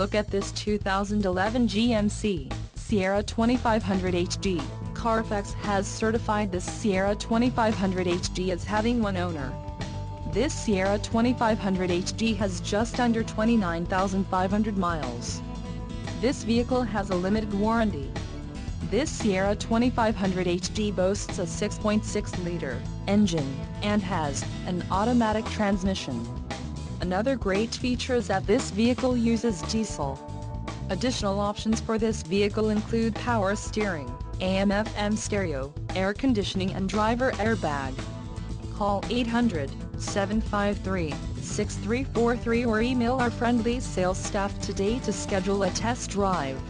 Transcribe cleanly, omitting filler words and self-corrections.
look at this 2011 GMC Sierra 2500 HD. Carfax has certified this Sierra 2500 HD as having one owner. This Sierra 2500 HD has just under 29,500 miles. This vehicle has a limited warranty. This Sierra 2500 HD boasts a 6.6-liter engine and has an automatic transmission. Another great feature is that this vehicle uses diesel. Additional options for this vehicle include power steering, AM/FM stereo, air conditioning and driver airbag. Call 800-753-6343 or email our friendly sales staff today to schedule a test drive.